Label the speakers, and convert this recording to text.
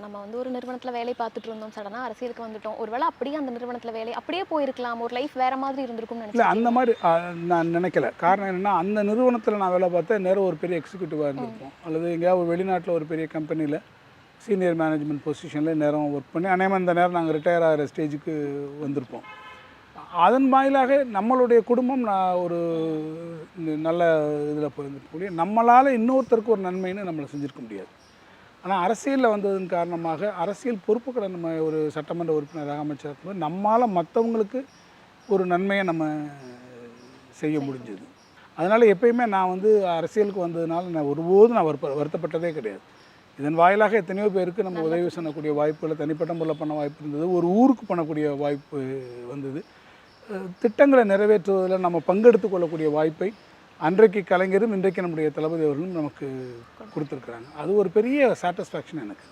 Speaker 1: நம்ம வந்து ஒரு நிறுவனத்தில் வேலை பார்த்துட்டு இருந்தோம், சடனாக அரசியலுக்கு வந்துட்டோம். ஒருவேளை அப்படியே அந்த நிறுவனத்தில் வேலை அப்படியே போயிருக்கலாம், ஒரு லைஃப் வேற மாதிரி இருந்திருக்கும்னு
Speaker 2: இல்லை அந்த
Speaker 1: நினைச்சிருக்கீங்களா?
Speaker 2: மாதிரி நான் நினைக்கல. காரணம் என்னென்னா, அந்த நிறுவனத்தில் நான் வேலை பார்த்தா நேரம் ஒரு பெரிய எக்ஸிக்யூட்டிவாக இருந்திருப்போம். அல்லது எங்கேயாவது வெளிநாட்டில் ஒரு பெரிய கம்பெனியில் சீனியர் மேனேஜ்மெண்ட் பொசிஷனில் நேரம் ஒர்க் பண்ணி அநேகமாக இந்த நேரம் நாங்கள் ரிட்டையர் ஆகிற ஸ்டேஜுக்கு வந்திருப்போம். அதன் வாயிலாக நம்மளுடைய குடும்பம் நான் ஒரு நல்ல இதில் போயிருந்துக்கூடிய நம்மளால் இன்னொருத்தருக்கு ஒரு நன்மைன்னு நம்மளை செஞ்சுருக்க முடியாது. ஆனால் அரசியலில் வந்ததன் காரணமாக அரசியல் பொறுப்புகளை நம்ம ஒரு சட்டமன்ற உறுப்பினராக அமைச்சராக இருக்கும்போது நம்மால் மற்றவங்களுக்கு ஒரு நன்மையை நம்ம செய்ய முடிஞ்சது. அதனால் எப்பயுமே நான் வந்து அரசியலுக்கு வந்ததுனால நான் ஒருபோதும் நான் வருத்தப்பட்டதே கிடையாது. இதன் வாயிலாக எத்தனையோ பேருக்கு நம்ம உதவி செய்யக்கூடிய வாய்ப்புகளை தனிப்பட்ட முறையில் பண்ண வாய்ப்பு இருந்தது, ஒரு ஊருக்கு பண்ணக்கூடிய வாய்ப்பு வந்தது, திட்டங்களை நிறைவேற்றுவதில் நம்ம பங்கெடுத்து கொள்ளக்கூடிய வாய்ப்பை அன்றைக்கு கலைஞரும் இன்றைக்கு நம்முடைய தளபதி அவர்களும் நமக்கு கொடுத்துருக்குறாங்க. அது ஒரு பெரிய சாட்டிஸ்ஃபேக்ஷன் எனக்கு.